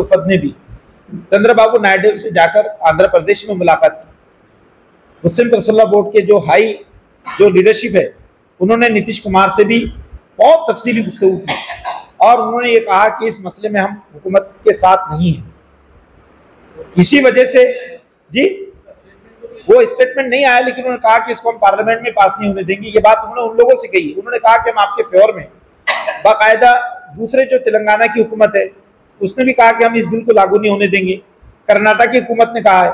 वफद ने भी चंद्रबाबू नायडू से जाकर आंध्र प्रदेश में मुलाकात की। मुस्लिम पर्सनल बोर्ड के जो लीडरशिप है, उन्होंने नीतीश कुमार से भी बहुत तफसीली गुफ्तगू की और उन्होंने ये कहा कि इस मसले में हम हुकूमत के साथ नहीं हैं। इसी वजह से जी वो स्टेटमेंट नहीं आया, लेकिन उन्होंने कहा कि इसको हम पार्लियामेंट में पास नहीं होने देंगे। ये बात उन्होंने उन लोगों से कही। उन्होंने कहा कि हम आपके फेवर में, बाकायदा दूसरे जो तेलंगाना की हुकूमत है उसने भी कहा कि हम इस बिल को लागू नहीं होने देंगे। कर्नाटक की हुकूमत ने कहा है।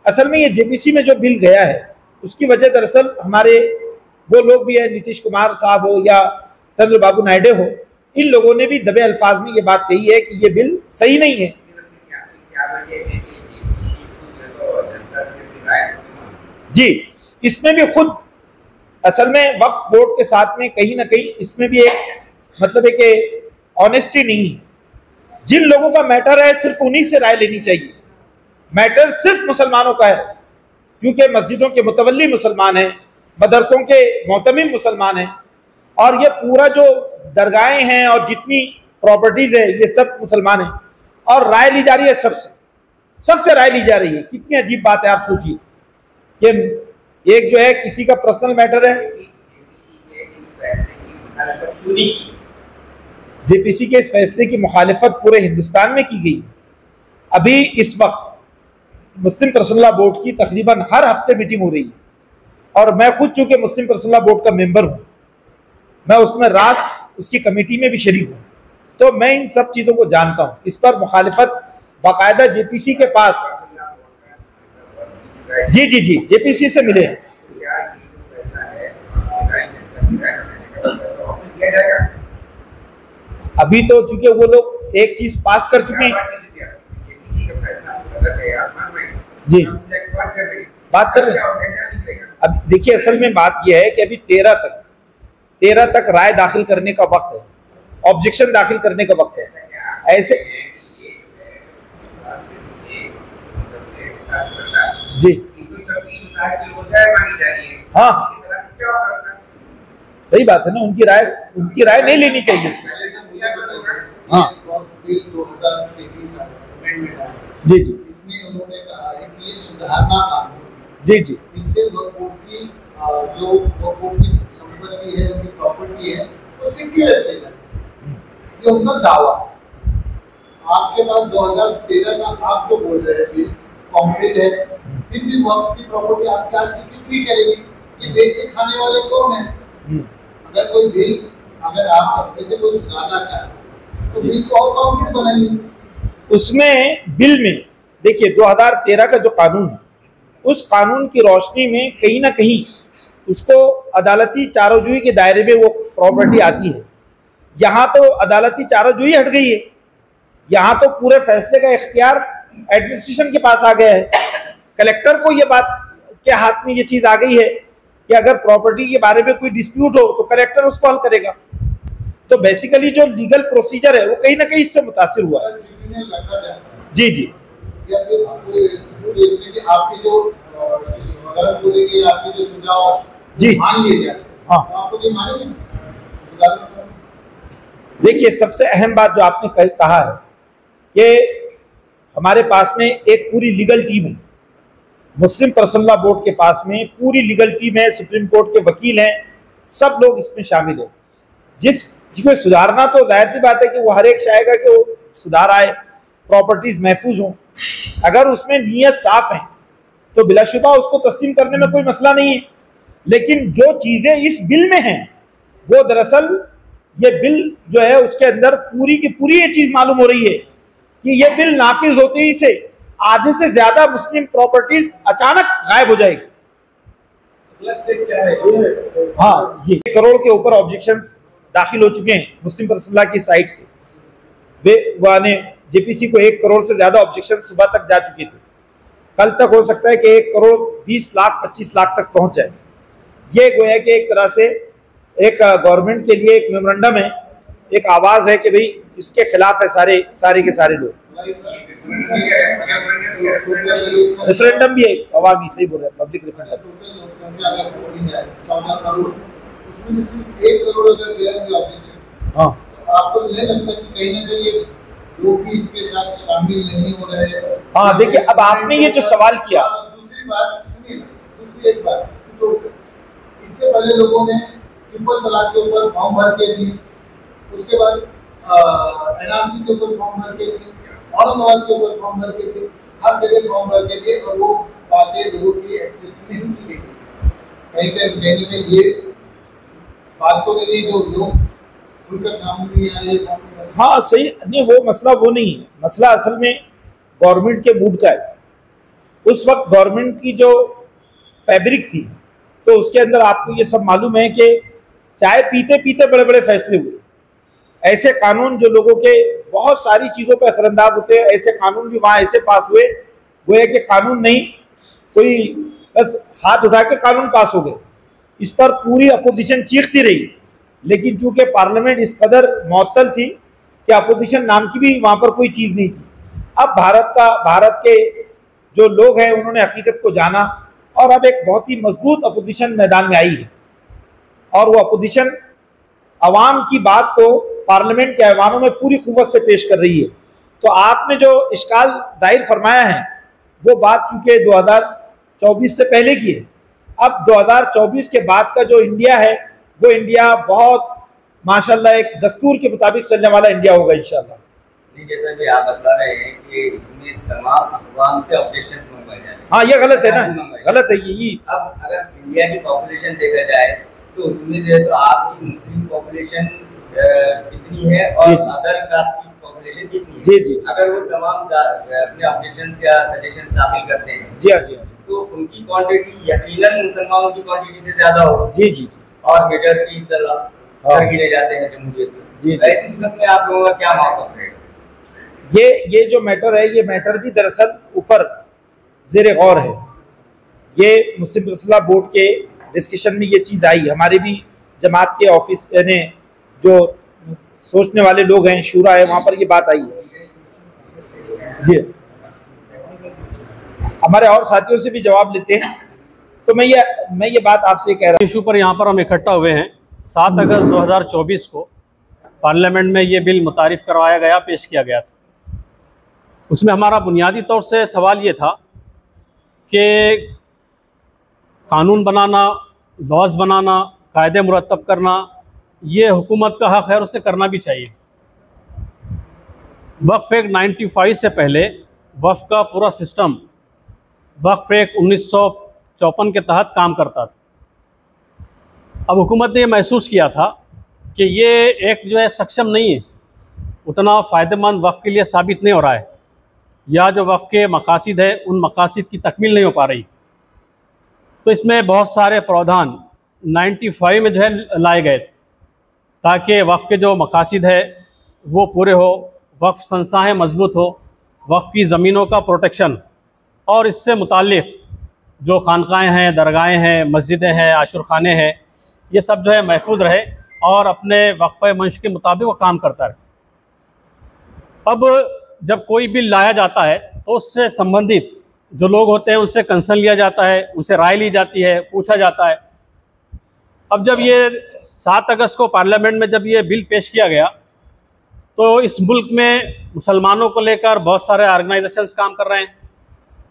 असल में ये जेपीसी में जो बिल गया है उसकी वजह दरअसल हमारे वो लोग भी है, नीतीश कुमार साहब हो या चंद्रबाबू नायडू हो, इन लोगों ने भी दबे अल्फाज में ये बात कही है कि ये बिल सही नहीं है। जी, इसमें भी खुद असल में वक्फ बोर्ड के साथ में कहीं ना कहीं इसमें भी एक मतलब है कि ऑनेस्टी नहीं है। जिन लोगों का मैटर है सिर्फ उन्हीं से राय लेनी चाहिए। मैटर सिर्फ मुसलमानों का है, क्योंकि मस्जिदों के मुतवल्ली मुसलमान हैं, मदरसों के मोहतमिम मुसलमान हैं, और ये पूरा जो दरगाहें हैं और जितनी प्रॉपर्टीज है ये सब मुसलमान हैं, और राय ली जा रही है सबसे राय ली जा रही है। कितनी अजीब बात है, आप सोचिए कि एक जो है किसी का पर्सनल मैटर है। जेपीसी के इस फैसले की मुखालिफत पूरे हिंदुस्तान में की गई। अभी इस वक्त मुस्लिम पर्सनल बोर्ड की तकरीबन हर हफ्ते मीटिंग हो रही है, और मैं खुद चूंकि मुस्लिम पर्सनल बोर्ड का मेंबर हूं, मैं उसमें उसकी कमेटी में भी शरीक हूं, तो मैं इन सब चीजों को जानता हूं। इस पर मुखालिफत बाकायदा जेपीसी के पास जी जेपीसी से मिले। अभी तो चूंकि वो लोग एक चीज पास कर चुके हैं जी, बात कर रहे हैं। अब देखिए, असल में बात यह है कि अभी 13 तक राय दाखिल करने का वक्त है, ऑब्जेक्शन दाखिल करने का वक्त है। ऐसे जी हाँ, सही बात है ना, उनकी राय नहीं लेनी चाहिए इसमें। हाँ जी इसमें उन्होंने कहा है कि ये सुधारना कानून जी इससे वक्फ बोर्ड की जो वक्फ बोर्ड की संपत्ति है, उनकी प्रॉपर्टी है, वो सिक्योर रहेगा। ये उनका दावा। आपके पास 2013 का आप जो बोल रहे हैं बिल कॉम्प्लीट है, फिर भी वक्फ की प्रॉपर्टी आपके हाथ से कितनी चलेगी? ये बेच के खाने वाले कौन है? अगर कोई बिल, अगर आप उसमें से कोई सुधारना चाहते तो बिल को और कॉम्प्लीट बनाइए। उसमें बिल में देखिए 2013 का जो कानून है, उस कानून की रोशनी में कहीं ना कहीं उसको अदालती चारोजुई के दायरे में वो प्रॉपर्टी आती है। यहाँ तो अदालती चारोजुई हट गई है, यहाँ तो पूरे फैसले का इख्तियार एडमिनिस्ट्रेशन के पास आ गया है। कलेक्टर को ये बात के हाथ में ये चीज आ गई है कि अगर प्रॉपर्टी के बारे में कोई डिस्प्यूट हो तो कलेक्टर उसको हल करेगा। तो बेसिकली जो लीगल प्रोसीजर है वो कहीं ना कहीं इससे मुतासिर हुआ है। जी आपकी जो आपके जो सुझाव जी मान लिए जाए, हाँ, आपको ये मानेंगे? देखिए, सबसे अहम बात जो आपने कहा है कि हमारे पास में एक पूरी लीगल टीम है। मुस्लिम पर्सनल बोर्ड के पास में पूरी लीगल टीम है, सुप्रीम कोर्ट के वकील हैं, सब लोग इसमें शामिल है। जिसको सुधारना तो जाहिर सी बात है कि वो हर एक चाहेगा कि वो सुधार आए, प्रॉपर्टीज महफूज हों। अगर उसमें नीयत साफ है तो बिलाशुबा उसको तस्लीम करने में कोई मसला नहीं है। लेकिन जो चीजें इस बिल में हैं वो दरअसल ये बिल जो है उसके अंदर पूरी की पूरी ये चीज मालूम हो रही है कि ये बिल नाफिज होते ही से आधे से ज्यादा मुस्लिम प्रॉपर्टीज अचानक गायब हो जाएगी। हाँ, ये 1 करोड़ के ऊपर ऑब्जेक्शंस दाखिल हो चुके हैं मुस्लिम पर्सनल की साइड से। वे जेपीसी को 1 करोड़ से ज्यादा ऑब्जेक्शन सुबह तक जा चुके थे। कल तक हो सकता है कि 1 करोड़ 20 लाख 25 लाख तक पहुंच जाए। ये गोया कि एक तरह से एक गवर्नमेंट के लिए एक मेमोरेंडम है, एक आवाज है कि भाई इसके खिलाफ है सारे के सारे लोग। रेफरेंडम भी है, अवामी, सही बोल रहे हैं, पब्लिक रेफरेंडम। हाँ, आपको नहीं लगता कि कहीं ना कहीं लोग भी इसके साथ शामिल नहीं हो रहे हैं। हाँ देखिए, अब आपने ये जो सवाल किया, दूसरी बात सुनिए, दूसरी एक बात तो इससे पहले लोगों ने ट्रिपल तलाक के ऊपर फॉर्म भर के दिए, उसके बाद एनआरसी के ऊपर फॉर्म भर के दिए, औरंगाबाद के ऊपर फॉर्म भर के दिए, हर जगह फॉर्म भर के दिए और वो बातें लोगों की एक्सेप्ट नहीं की गई। कहीं पे ये बात तो नहीं जो लोग उनका सामने नहीं आ रही है। हाँ सही नहीं, वो मसला वो नहीं है, मसला असल में गवर्नमेंट के मूड का है। उस वक्त गवर्नमेंट की जो फैब्रिक थी, तो उसके अंदर आपको ये सब मालूम है कि चाय पीते पीते बड़े बड़े फैसले हुए। ऐसे कानून जो लोगों के बहुत सारी चीज़ों पर असरअंदाज होते हैं, ऐसे कानून भी वहाँ ऐसे पास हुए, वो है कि कानून नहीं, कोई बस हाथ उठा के कानून पास हो गए। इस पर पूरी अपोजिशन चीखती रही, लेकिन चूंकि पार्लियामेंट इस कदर मुअत्तल थी कि अपोजिशन नाम की भी वहाँ पर कोई चीज़ नहीं थी। अब भारत के जो लोग हैं उन्होंने हकीकत को जाना और अब एक बहुत ही मजबूत अपोजिशन मैदान में आई है, और वो अपोजिशन अवाम की बात को पार्लियामेंट के ऐवानों में पूरी कुव्वत से पेश कर रही है। तो आपने जो इश्काल दायर फरमाया है वो बात चूंकि 2024 से पहले की है। अब 2024 के बाद का जो इंडिया है वो इंडिया बहुत माशाल्लाह एक दस्तूर के मुताबिक चलने वाला इंडिया होगा इंशाल्लाह। जैसा कि आप बता रहे हैं कि इसमें तमाम अखबार से ऑब्जेक्शंस मंगवाए जा रहे हैं। हाँ ये गलत है ना, गलत है ये। अब अगर इंडिया की पॉपुलेशन देखा जाए तो उसमें जो है तो आपकी मुस्लिम पॉपुलेशन कितनी है और अदर कास्ट की पॉपुलेशन कितनी है। जी जी। अगर वो तमाम अपने ऑब्जेक्शंस या सजेशन दाखिल करते हैं जी हाँ जी हाँ, तो उनकी क्वांटिटी यकीनन मुसलमानों की क्वांटिटी से ज्यादा होगी। जी जी जी। और मेजॉरिटी इस तरह सर गिने जाते हैं जमहूरियत में। ऐसी सूरत में आप लोगों का क्या मौक़िफ़ है? ये जो मैटर है, ये मैटर भी दरअसल ऊपर ज़ेरे गौर है। ये मुस्लिम फैसला बोर्ड के डिस्कशन में ये चीज़ आई, हमारे भी जमात के ऑफिस ने जो सोचने वाले लोग हैं, शूरा है, वहाँ पर ये बात आई है। जी हमारे और साथियों से भी जवाब लेते हैं। तो मैं ये बात आपसे कह रहा हूँ, इशू पर यहाँ पर हम इकट्ठा हुए हैं। 7 अगस्त 2024 को पार्लियामेंट में ये बिल मुतारिफ करवाया गया, पेश किया गया था। उसमें हमारा बुनियादी तौर से सवाल ये था कि कानून बनाना, लॉज बनाना, कायदे मुरतब करना, ये हुकूमत का हक़ है और उसे करना भी चाहिए। वक्फ एक्ट 95 से पहले वक्फ का पूरा सिस्टम वक्फ एक्ट 1954 के तहत काम करता था। अब हुकूमत ने यह महसूस किया था कि ये एक्ट जो है सक्षम नहीं है, उतना फ़ायदेमंद वक्फ के लिए साबित नहीं हो रहा है, या जो वक्फ के मकासिद है उन मकासिद की तकमील नहीं हो पा रही। तो इसमें बहुत सारे प्रावधान 95 में जो है लाए गए ताकि वक्फ के जो मकासिद है वो पूरे हो, वक्फ संस्थाएँ मजबूत हो, वक्फ की ज़मीनों का प्रोटेक्शन और इससे मुताल्लिक़ जो खानकाएँ हैं, दरगाहें हैं, मस्जिदें हैं, आशुरखाने हैं, ये सब जो है महफूज रहे और अपने वक्फ़े मंश के मुताबिक वो काम करता रहे। अब जब कोई बिल लाया जाता है तो उससे संबंधित जो लोग होते हैं उनसे कंसर्न लिया जाता है, उनसे राय ली जाती है, पूछा जाता है। अब जब ये 7 अगस्त को पार्लियामेंट में जब ये बिल पेश किया गया तो इस मुल्क में मुसलमानों को लेकर बहुत सारे ऑर्गेनाइजेशंस काम कर रहे हैं।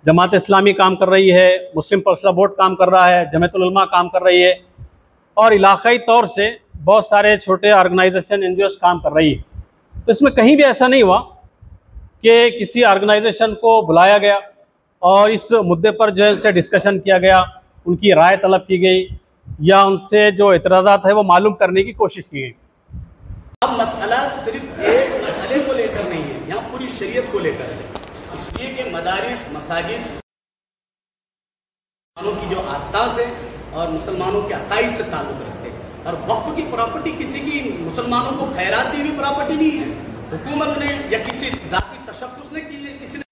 जमात इस्लामी काम कर रही है, मुस्लिम फैसला बोर्ड काम कर रहा है, जमात उलमा काम कर रही है, और इलाकाई तौर से बहुत सारे छोटे ऑर्गेनाइजेशन एनजीओस काम कर रही है। तो इसमें कहीं भी ऐसा नहीं हुआ कि किसी ऑर्गेनाइजेशन को बुलाया गया और इस मुद्दे पर जो है उनसे डिस्कशन किया गया, उनकी राय तलब की गई या उनसे जो एतराज़ात है वो मालूम करने की कोशिश की गई। अब मसला सिर्फ एक मसले को लेकर नहीं है, यहाँ पूरी शरीयत को लेकर है। इसलिए कि मदारिस, मसाजिद मुसलमानों की जो आस्था से और मुसलमानों के अकाइद से ताल्लुक़ रखते हैं, और वक्फ की प्रॉपर्टी किसी की मुसलमानों को खैरात दी हुई प्रॉपर्टी नहीं है। हुकूमत ने या किसी जाती तशख्खुस ने किसी ने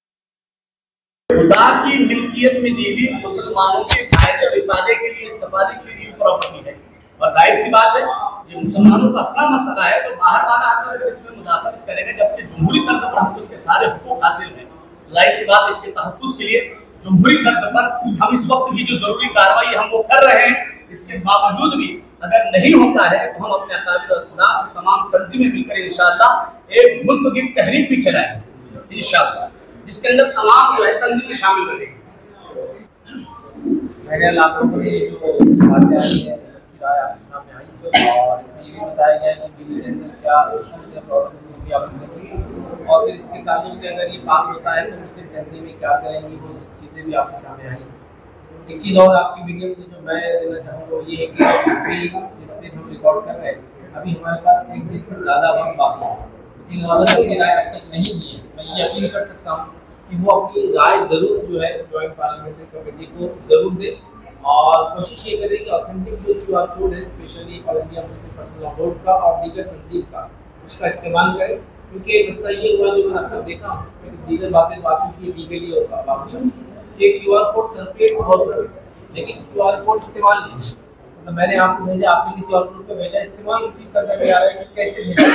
खुदा की मिल्कियत में दी हुई मुसलमानों के फायदे और इफादे के लिए, इस्तेफादे के लिए दी हुई प्रॉपर्टी है। और जाहिर सी बात है ये मुसलमानों का अपना मसला है, तो बाहर वाला आकर अगर इसमें मुदाखलत करेगा, जबकि जमहूरी तर्ज पर हमको इसके सारे हुकूक हासिल हैं, जाहिर सी बात इसके तहफ़्फ़ुज़ के लिए जमहूरी तर्ज पर हम इस वक्त भी जो जरूरी कार्रवाई हम वो कर रहे हैं। इसके बावजूद भी अगर नहीं होता है तो हम अपने अकाबिर और इस्लाम तमाम तंजीमें मिलकर इंशाअल्लाह एक मुल्क की तहरीक भी चलाएंगे इंशाअल्लाह, जिसके अंदर तमाम जो है तंजीमें शामिल रहेंगी। मैंने आप लोगों ने जो बातें आई है राय आपके सामने आई और इसमें ये भी बताया गया है कि बिल में क्या इशूज़ है, प्रॉब्लम्स हैं, भी आपने बताई और फिर इसके ताल्लुक से अगर ये पास होता है तो मुस्लिम तंजीमें क्या करेंगी, वो चीज़ें भी आपके सामने आई। एक चीज़ और आपकी वीडियो से जो मैं देना चाहूँगा वो ये है कि अभी जिस दिन हम रिकॉर्ड कर रहे हैं अभी हमारे पास एक दिन से ज़्यादा वक्त बाकी है, जिन लोगों ने अपनी राय अब तक नहीं दी है मैं ये अपील कर सकता हूँ कि वो अपनी राय ज़रूर जो है जॉइंट पार्लियामेंट्री कमेटी को ज़रूर दे और कोशिश ये करें कि ऑथेंटिक जो QR कोड है specially all India Muslim personal law board का और दीगर तंजीम का उसका इस्तेमाल करें, क्योंकि मसला ये हुआ जो मैंने अब देखा दीगर बातें आ चुकी है लीगली और बावजूद कि QR कोड सर्कुलेट बहुत रहे लेकिन QR कोड इस्तेमाल नहीं, मतलब मैंने आपको भेजा आपने किसी और ग्रुप पे भेजा, इस्तेमाल किसी करने में आ रहा है कि कैसे भेजा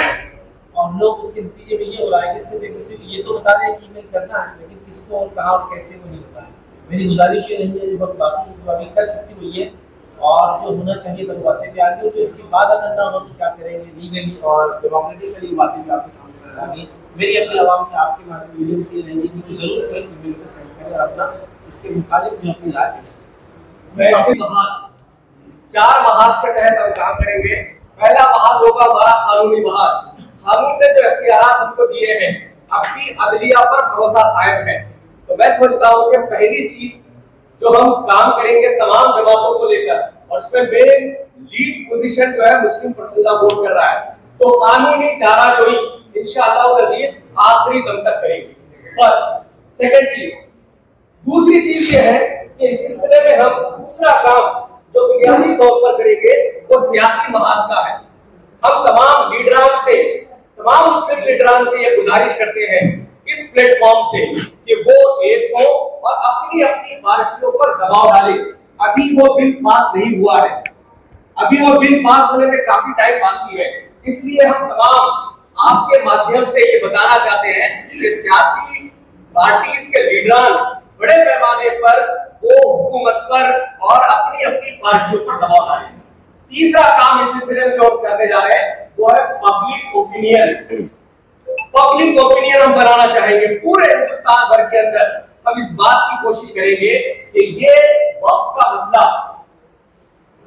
और लोग उसके नतीजे में ये हो रहा है कि सिर्फ एक दूसरे को ये तो बता रहे हैं कि ईमेल करना है लेकिन किसको और कहाँ और कैसे वो नहीं बता रहे। मेरी गुजारिश ये नहीं है जो वक्त बाकी जो अभी कर सकती वो ये और जो होना चाहिए तो बातें भी आगे जो इसके बाद अगर ना हो तो क्या करेंगे लीगली और डेमोक्रेटिकली बातें भी आपके सामने रखेंगे। मेरी अपनी आवाम से आपके माध्यम वीडियो से रहेंगी कि जरूर कोई ईमेल को सेंड करें और अपना इसके मुखालिफ जो अपनी राय वैसे चार महाज के तहत हम काम करेंगे। पहला महाज होगा हमारा कानूनी महाज, कानून ने जो इख्तियारात हमको दिए हैं अपनी अदलिया पर भरोसा कायम है, तो मैं समझता हूँ कि पहली चीज जो हम काम करेंगे तमाम जमातों को लेकर और इसमें मेन लीड पोजीशन जो है मुस्लिम पर्सनल लॉ बोर्ड कर रहा है, तो कानूनी चाराजोई इंशाअल्लाह अजीज आखिरी दम तक करेंगे। फर्स्ट सेकंड चीज, दूसरी चीज ये है कि इस सिलसिले में हम दूसरा काम जो बुनियादी तौर पर करेंगे वो सियासी महाज का है। हम तमाम लीडरान से तमाम मुस्लिम लीडरान से ये गुजारिश करते हैं इस प्लेटफॉर्म से कि वो एक हो और अपनी अपनी पार्टियों पर दबाव डाले। अभी वो बिल पास नहीं हुआ है, अभी वो बिल पास होने में काफी टाइम बाकी है, इसलिए हम तमाम आपके माध्यम से ये बताना चाहते हैं कि सियासी पार्टीज के लीडरान बड़े पैमाने पर वो हुकूमत पर और अपनी अपनी पार्टियों पर दबाव डालें। तीसरा काम इस सिलसिले में जो हम करने जा रहे हैं वो है पब्लिक ओपिनियन। पब्लिक ओपिनियन हम बनाना चाहेंगे पूरे हिंदुस्तान भर के अंदर। हम इस बात की कोशिश करेंगे कि ये वक्फ का मसला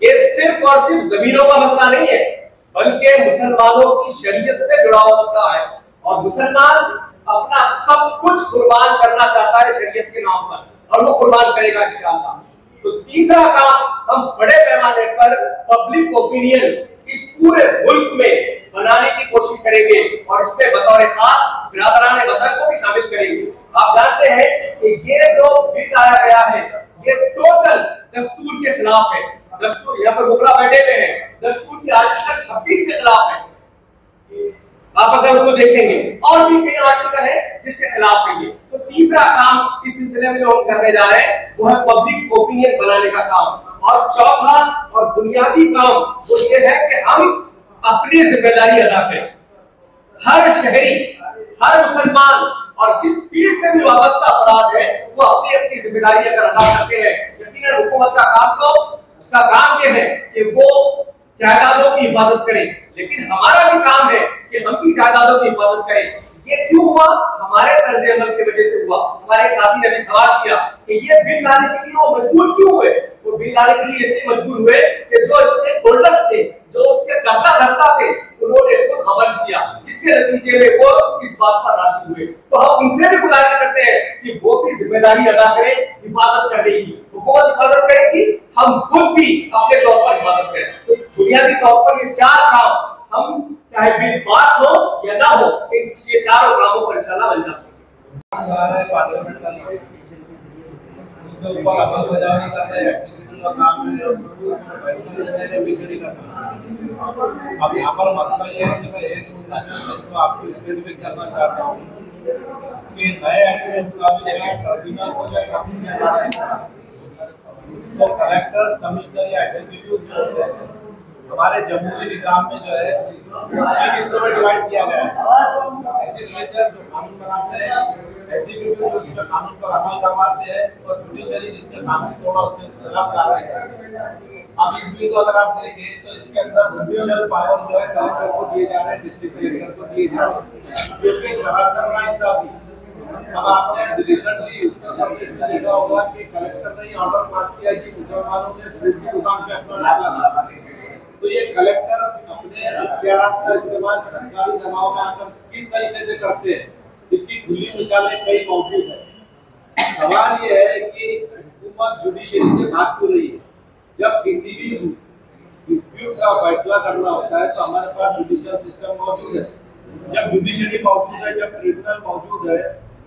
ये सिर्फ और सिर्फ जमीनों का मसला नहीं है बल्कि मुसलमानों की शरीयत से जुड़ा हुआ मसला है और मुसलमान अपना सब कुछ कुर्बान करना चाहता है शरीयत के नाम पर और वो कुर्बान करेगा इंशाअल्लाह। तो तीसरा काम हम बड़े पैमाने पर पब्लिक ओपिनियन इस पूरे मुल्क में बनाने की कोशिश करेंगे और इसमें बतौर खास बिरादरान वतन को भी शामिल करेंगे। आप जानते हैं कि ये जो बिल लाया गया है ये टोटल दस्तूर के खिलाफ है। दस्तूर यहाँ पर मुखला बैठे हुए हैं, दस्तूर की आर्टिकल 26 के खिलाफ है। आप अगर उसको देखेंगे और भी कई आर्टिकल है जिसके खिलाफ है ये। तो तीसरा काम इस सिलसिले में जो हम करने जा रहे हैं वो है पब्लिक ओपिनियन बनाने का काम और चौथा और बुनियादी काम वो ये है कि हम अपनी जिम्मेदारी अदा करें। हर शहरी हर मुसलमान और जिस फील्ड से भी वाबस्ता अफराद है वो अपनी अपनी जिम्मेदारी अगर अदा करते हैं यकीनन हुकूमत का काम तो उसका काम ये है कि वो जायदादों की हिफाजत करें, लेकिन हमारा भी काम है कि हम भी जायदादों की हिफाजत करें। ये क्यों हुआ? हमारे तर्ज अमल की वजह से हुआ। हमारे एक साथी ने भी सवाल किया कि ये बिल लाने के लिए वो मजबूर क्यों हुए? वो बिल लाने के लिए इसलिए मजबूर हुए कि जो इसके होल्डर्स थे, जो उसके कर्ता थे, उन्होंने खुद अमल किया, जिसके नतीजे में वो इस बात पर राजी हुए। तो हम उनसे भी गुजारिश करते हैं कि वो भी जिम्मेदारी अदा करें हिफाजत करने की। हुकूमत हिफाजत करेगी, हम खुद भी अपने तौर पर हिफाजत करें। तो बुनियादी तौर पर ये चार काम हम चाहे बिल पास हो या ना हो, ये चारों कामों पर इंशाल्लाह बन जाते हैं। पार्लियामेंट का उसके ऊपर अमल बजावनी कर रहे हैं, एग्जीक्यूटिव का काम है, अब यहाँ पर मसला ये है कि मैं एक मुद्दा इसको आपको स्पेसिफिक करना चाहता हूँ कि नए एक्ट का भी ट्रिब्यूनल हो जाएगा तो कलेक्टर्स कमिश्नर या एग्जीक्यूटिव जो होते हैं हमारे जमहूरी निज़ाम में जो है तीन हिस्सों में डिवाइड किया गया है। लेजिस्लेचर जो कानून बनाते हैं, एग्जीक्यूटिव जो उसमें कानून पर अमल करवाते हैं और जुडिशरी जिसने कानून तोड़ा उसके खिलाफ कार्रवाई करते हैं। अब इस बिल को अगर आप देखें तो इसके अंदर जुडिशियल पावर जो है कलेक्टर को दिए जा रहे हैं, डिस्ट्रिक्ट कलेक्टर को दिए जा रहे हैं, जो कि सरासर नाइंसाफी। अब आपने रिसेंटली उत्तर प्रदेश में देखा होगा कि कलेक्टर ने ऑर्डर पास किया कि मुसलमानों ने फ्रूट की दुकान पे अपना नाम लगाना। तो ये कलेक्टर अपने अख्तियार का इस्तेमाल सरकारी दबाव में आकर किस तरीके से करते हैं, इसकी खुली मिसालें कई मौजूद है। सवाल ये है कि हुकूमत जुडिशरी से भाग क्यों रही है? जब किसी भी डिस्प्यूट का फैसला करना होता है तो हमारे पास जुडिशियल सिस्टम मौजूद है। जब जुडिशरी मौजूद है, जब ट्रिब्यूनल मौजूद है,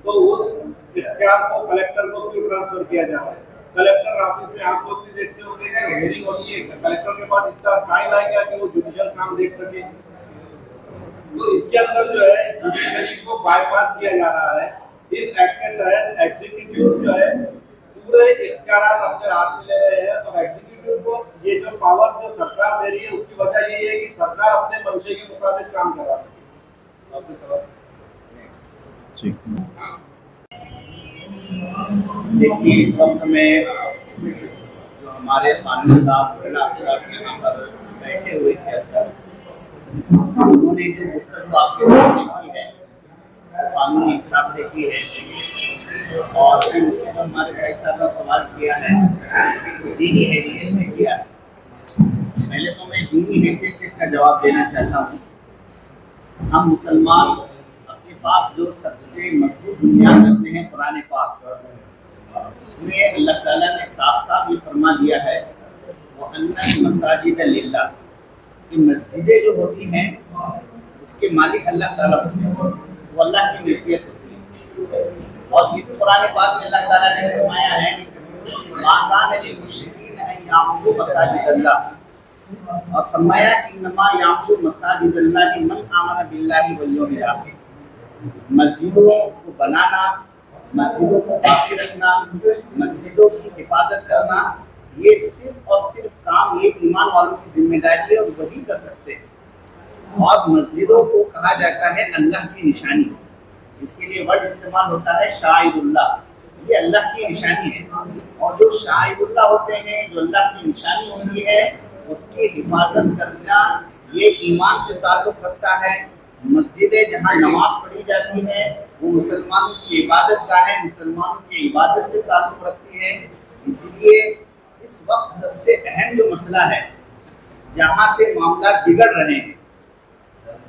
तो उस इख्तियार को कलेक्टर को क्यों ट्रांसफर किया जा रहा है? कलेक्टर ऑफिस में आप लोग भी देखते होंगे कि हियरिंग होती है, कलेक्टर के पास इतना टाइम आएगा कि वो जुडिशियल काम देख सके। तो इसके अंदर जो है जुडिशरी को बाईपास किया जा रहा है। इस एक्ट के तहत एग्जीक्यूटिव जो है पूरे इख्तियार अपने हाथ में ले रहे हैं और एग्जीक्यूटिव को ये जो पावर जो सरकार दे रही है उसकी वजह ये है कि सरकार अपने मंशे के मुताबिक काम करा सके। देखिए, इस वक्त में जो हमारे कानूनदान यहाँ पर बैठे हुए थे अब तक, उन्होंने जो गुफ्तगू आपके सामने की है कानूनी हिसाब से की है, और फिर उससे जो हमारे भाई साहब ने सवाल किया है दीनी हैसियत से किया। पहले तो मैं दीनी हैसियत से इसका जवाब देना चाहता हूँ। हम मुसलमान अपने पास जो सबसे मजबूत बुनियाद रखते हैं कुरान पाक, उसमें अल्लाह ताला ने साफ साफ ये फरमा दिया है वो अन्ना मसाजिद लिल्लाह, कि मस्जिदें जो होती हैं उसके मालिक अल्लाह ताला होते हैं, वो अल्लाह की मिल्कियत होती है। और ये तो कुरान पाक में अल्लाह ताला ने फरमाया है मा कान लिल मुश्रिकीन अन याअबुदू मसाजिदल्लाह, और फरमाया इन्नमा याअबुदू मसाजिदल्लाह मन आमना बिल्लाहि वल यौमिल आखिर। मस्जिदों को बनाना, मस्जिदों को बाकी रखना, मस्जिदों की हिफाजत करना, ये सिर्फ और सिर्फ काम ये ईमान वालों की जिम्मेदारी है और वही कर सकते हैं। और मस्जिदों को कहा जाता है अल्लाह की निशानी, इसके लिए वर्ड इस्तेमाल होता है शाइरुल्लाह, ये अल्लाह की निशानी है। और जो शाइरुल्लाह होते हैं, जो अल्लाह की निशानी होती है, उसकी हिफाजत करना ये ईमान से ताल्लुक रखता है। मस्जिदें जहाँ नमाज पढ़ी जाती है वो मुसलमानों की इबादत गाह है, मुसलमानों की इबादत से ताल्लुक रखती है। इसलिए इस वक्त सबसे अहम जो मसला है जहाँ से मामला बिगड़ रहे हैं,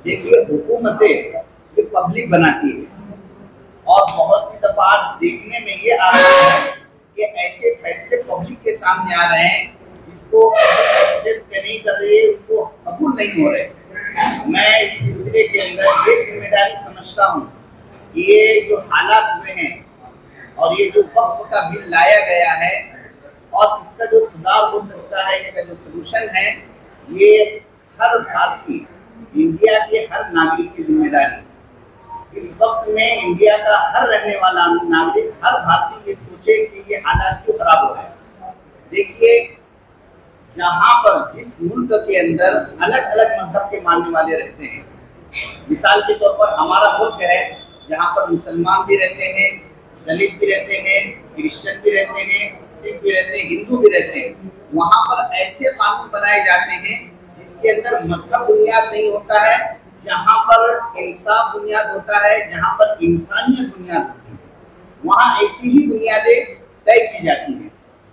देखिए हुकूमतें ये पब्लिक बनाती है और बहुत सी दफा देखने में ये आ रहा है कि ऐसे फैसले पब्लिक के सामने आ रहे हैं जिसको एक्सेप्ट नहीं कर रहे, उनको कबूल नहीं हो रहे। मैं इस सिलसिले के अंदर ये जिम्मेदारी समझता हूँ कि ये जो हालात हुए हैं और ये जो वक्फ का बिल लाया गया है और इसका जो सुधार हो सकता है, इसका जो सलूशन है, ये हर भारतीय, इंडिया के हर नागरिक की जिम्मेदारी। इस वक्त में इंडिया का हर रहने वाला नागरिक, हर भारतीय ये सोचे कि ये हालात क्यों खराब हो रहे हैं। देखिए, जहाँ पर जिस मुल्क के अंदर अलग अलग मजहब के मानने वाले रहते हैं, मिसाल के तौर पर हमारा मुल्क है जहाँ पर मुसलमान भी रहते हैं, दलित भी रहते हैं, क्रिश्चियन भी रहते हैं, सिख भी रहते हैं, हिंदू भी रहते हैं। वहाँ पर ऐसे कानून बनाए जाते हैं जिसके अंदर मजहब बुनियाद नहीं होता है, जहाँ पर इंसाफ बुनियाद होता है, जहाँ पर इंसानियत बुनियाद होती है, वहाँ ऐसी ही बुनियादें तय की जाती हैं।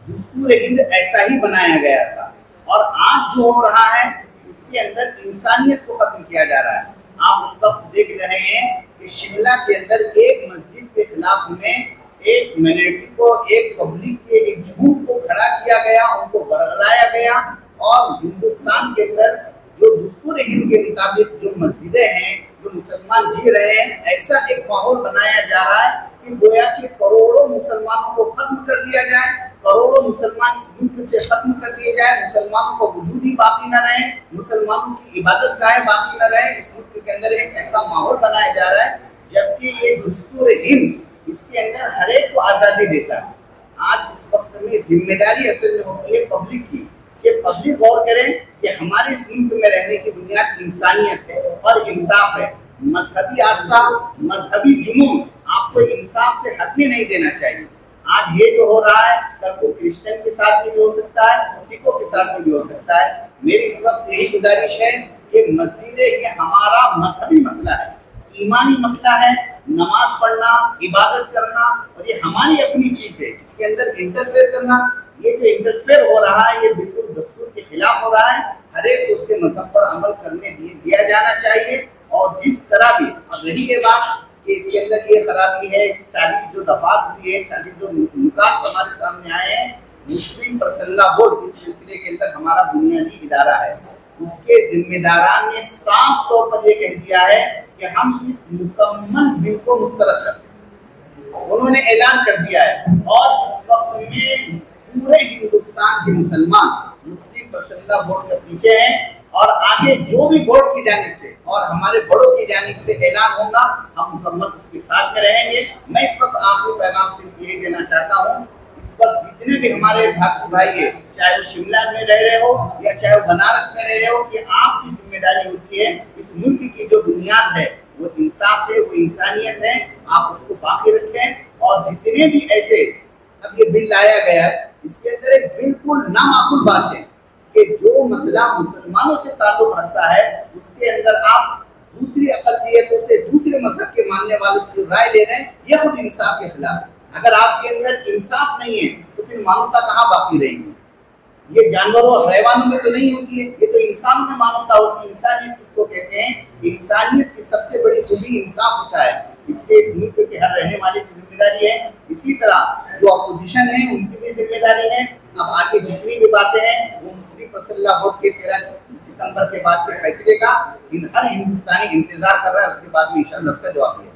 दस्तूर हिंद ऐसा ही बनाया गया था और आज जो हो रहा है इसके अंदर इंसानियत को खत्म किया जा रहा है। आप उस वक्त देख रहे हैं कि शिमला के अंदर एक मस्जिद के खिलाफ में एक मिनोरिटी को, एक पब्लिक के एक झूठ को खड़ा किया गया, उनको बरगलाया गया और हिंदुस्तान के अंदर जो दस्तूर हिंद के मुताबिक जो मस्जिदें हैं, जो मुसलमान जी रहे हैं, ऐसा एक माहौल बनाया जा रहा है कि गोया कि करोड़ों मुसलमानों को खत्म कर दिया जाए, करोड़ों मुसलमान इस मुल्क से खत्म कर दिए जाए, मुसलमानों को वजूद ही बाकी न रहे, मुसलमानों की इबादत गाहें बाकी न रहे। इस मुल्क के अंदर एक ऐसा माहौल बनाया जा रहा है, जबकि ये दस्तूर हिंद इसके अंदर हर एक को आज़ादी देता है। आज इस वक्त में जिम्मेदारी असल में होती है पब्लिक की, कि पब्लिक गौर करें कि हमारे इस मुल्क में रहने की बुनियाद इंसानियत है और इंसाफ है। मजहबी आस्था, मजहबी जुनून आपको इंसाफ से हटने नहीं देना चाहिए। आज ये जो हो रहा है कल को क्रिश्चियन के साथ भी हो सकता है, सिखों के साथ भी हो सकता है। मेरी इस वक्त यही गुजारिश है कि मस्जिदें ये हमारा मजहबी मसला है, ईमानी मसला है, नमाज पढ़ना, इबादत करना, और ये हमारी अपनी चीज है। इसके अंदर इंटरफेयर करना, ये जो इंटरफेयर हो रहा है ये बिल्कुल दस्तूर के खिलाफ हो रहा है। हर एक को उसके मजहब पर अमल करने दिया जाना चाहिए। और जिस तरह भी, और रही ये बात कि इसके अंदर ये खराबी है, इस 40 जो दफात हुई है, 40 जो नुकात हमारे सामने आए हैं, मुस्लिम पर्सनल बोर्ड इस सिलसिले के अंदर हमारा बुनियादी इदारा है, उसके जिम्मेदारान ने साफ तौर पर यह कह दिया है कि हम इस मुकम्मल बिल को मुस्तरद करते हैं। उन्होंने ऐलान कर दिया है और इस वक्त में पूरे हिंदुस्तान के मुसलमान मुस्लिम पर्सनल बोर्ड के पीछे हैं और आगे जो भी बोर्ड की जानिब से और हमारे बड़ों की जानिब से ऐलान होगा हम मुकम्मल उसके साथ में रहेंगे। मैं इस वक्त आखिरी पैगाम सिर्फ यही देना चाहता हूँ, इस वक्त जितने भी हमारे भारतीय भाई है, चाहे वो शिमला में रह रहे हो या चाहे वो बनारस में रह रहे हो, कि आपकी जिम्मेदारी होती है इस मुल्क की जो बुनियाद है वो इंसाफ है, वो इंसानियत है, आप उसको बाकी रखें। और जितने भी ऐसे अब ये बिल लाया गया है इसके अंदर एक बिल्कुल नामाकूल बात है कि जो मसला मुसलमानों से ताल्लुक रखता है उसके अंदर आप दूसरी अक़लियतों से, दूसरे मजहब के मानने वालों से राय ले रहे हैं, यह खुद इंसाफ के खिलाफ है। अगर आपके अंदर इंसाफ नहीं है तो फिर मानवता कहाँ बाकी रहेगी? ये जानवरों और हैवानों में तो नहीं होती है, ये तो इंसानों में मानवता होती है। इंसानियत किसको कहते हैं? इंसानियत की सबसे बड़ी खूबी इंसाफ होता है। इससे इस मुल्क के हर रहने वाले की जिम्मेदारी है। इसी तरह जो अपोजिशन है उनकी भी जिम्मेदारी है। अब आगे जितनी भी बातें हैं वो मुस्लिम पर्सनल बोर्ड के 13 सितंबर के बाद के फैसले का हर हिंदुस्तानी इंतजार कर रहा है, उसके बाद में इंशाअल्लाह उसका जवाब दिया।